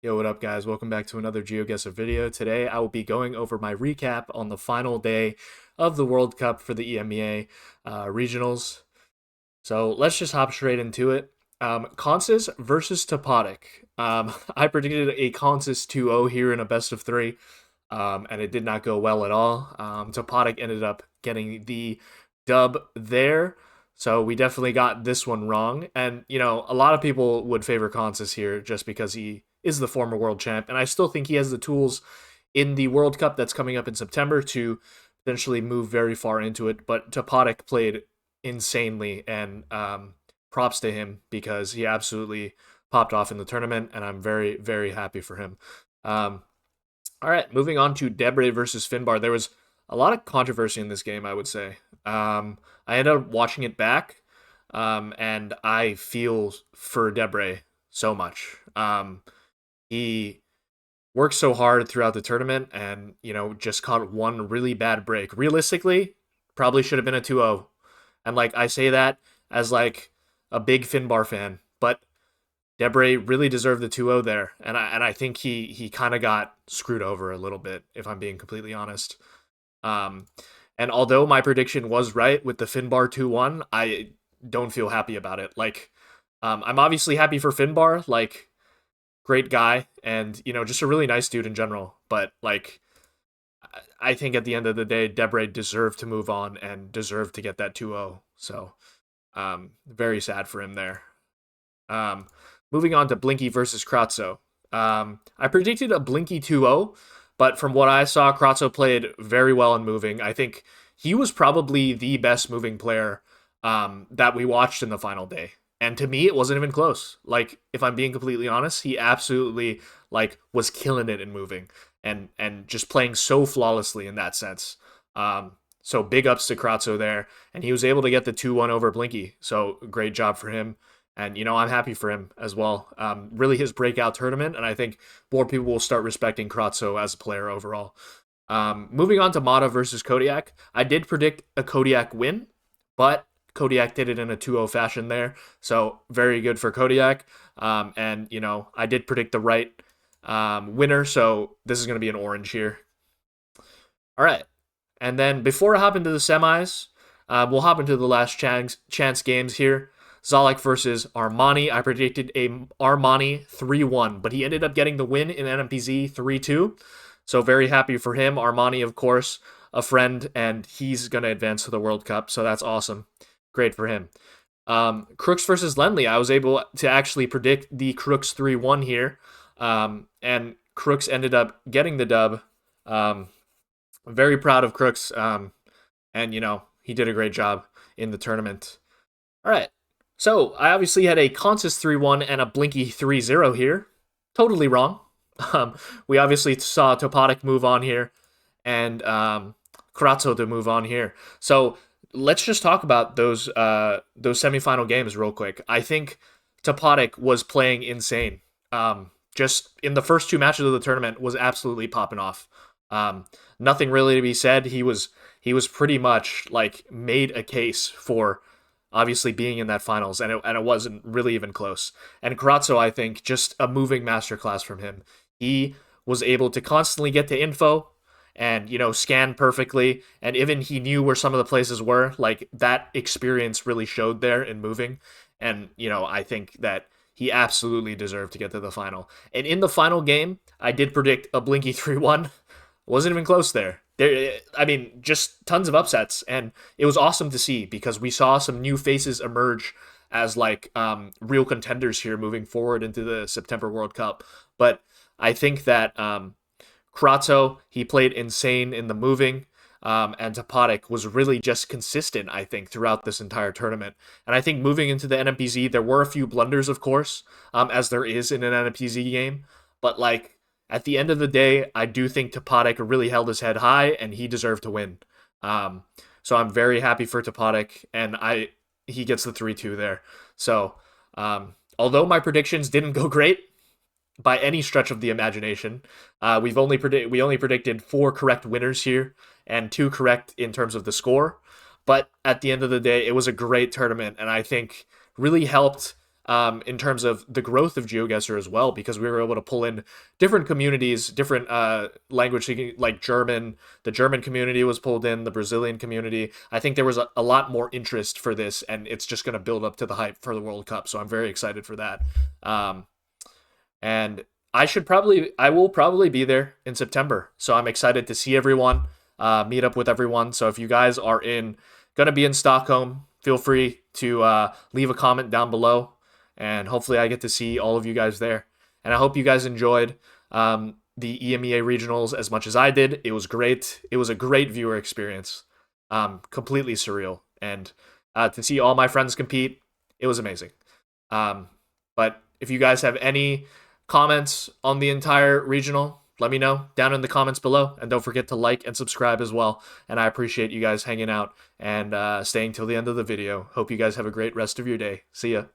Yo, what up, guys? Welcome back to another GeoGuessr video. Today, I will be going over my recap on the final day of the World Cup for the EMEA regionals. So let's just hop straight into it. Consus versus Totic. I predicted a Consus 2-0 here in a best of three, and it did not go well at all. Totic ended up getting the dub there. So we definitely got this one wrong. And, a lot of people would favor Consus here just because he is the former world champ. And I still think he has the tools in the World Cup that's coming up in September to potentially move very far into it. But Totic played insanely, and props to him because he absolutely popped off in the tournament, and I'm very, very happy for him. All right, moving on to Debre versus Finnbar. There was a lot of controversy in this game, I would say. I ended up watching it back, and I feel for Debre so much. He worked so hard throughout the tournament and, just caught one really bad break. Realistically, probably should have been a 2-0. And, I say that as, a big Finnbar fan, but Debre really deserved the 2-0 there. And I think he kind of got screwed over a little bit, if I'm being completely honest. Um, and although my prediction was right with the Finnbar 2-1, I don't feel happy about it. I'm obviously happy for Finnbar, great guy, and, just a really nice dude in general. But, I think at the end of the day, Debre deserved to move on and deserved to get that 2-0. So, very sad for him there. Moving on to Blinky versus Kratzo. I predicted a Blinky 2-0, but from what I saw, Kratzo played very well in moving. I think he was probably the best moving player that we watched in the final day. And to me, it wasn't even close. If I'm being completely honest, he absolutely was killing it in moving and just playing so flawlessly in that sense. So big ups to Kratzo there, and he was able to get the 2-1 over Blinky. So great job for him. And, I'm happy for him as well. Really his breakout tournament, and I think more people will start respecting Kratzo as a player overall. Moving on to Mata versus Kodiak. I did predict a Kodiak win, but Kodiak did it in a 2-0 fashion there. So very good for Kodiak. And, I did predict the right winner, so this is going to be an orange here. All right. And then before I hop into the semis, we'll hop into the last chance games here. Zalek versus Armani. I predicted a Armani 3-1, but he ended up getting the win in NMPZ 3-2. So very happy for him. Armani, of course, a friend, and he's going to advance to the World Cup, so that's awesome. Great for him. Crooks versus Lenley. I was able to actually predict the Crooks 3-1 here, and Crooks ended up getting the dub. Very proud of Crooks, and, he did a great job in the tournament. All right. So, I obviously had a Consus 3-1 and a Blinky 3-0 here. Totally wrong. We obviously saw Totic move on here, and Kratzo to move on here. So, let's just talk about those semifinal games real quick. I think Totic was playing insane. Just in the first two matches of the tournament was absolutely popping off. Nothing really to be said. He was pretty much made a case for obviously being in that finals, and it wasn't really even close. And Kratzo, I think, just a moving masterclass from him. He was able to constantly get to info and, scan perfectly, and even he knew where some of the places were. That experience really showed there in moving, and, I think that he absolutely deserved to get to the final. And in the final game, I did predict a Blinky 3-1. Wasn't even close there. Just tons of upsets, and it was awesome to see because we saw some new faces emerge as real contenders here moving forward into the September World Cup. But I think that Kratzo, he played insane in the moving, and Totic was really just consistent, I think, throughout this entire tournament. And I think moving into the NMPZ, there were a few blunders, of course, as there is in an NMPZ game, but at the end of the day, I do think Totic really held his head high, and he deserved to win. So I'm very happy for Totic, and he gets the 3-2 there. So although my predictions didn't go great by any stretch of the imagination, we only predicted 4 correct winners here and 2 correct in terms of the score. But at the end of the day, it was a great tournament, and I think really helped in terms of the growth of GeoGuessr as well, because we were able to pull in different communities, different language speaking, like German. The German community was pulled in, the Brazilian community. I think there was a lot more interest for this, and it's just going to build up to the hype for the World Cup. So I'm very excited for that. And I will probably be there in September. So I'm excited to see everyone, meet up with everyone. So if you guys are gonna be in Stockholm, feel free to leave a comment down below, and hopefully I get to see all of you guys there. And I hope you guys enjoyed the EMEA regionals as much as I did. It was great. It was a great viewer experience, completely surreal, and to see all my friends compete, it was amazing. But if you guys have any comments on the entire regional, let me know down in the comments below. And don't forget to like and subscribe as well. And I appreciate you guys hanging out and staying till the end of the video. Hope you guys have a great rest of your day. See ya.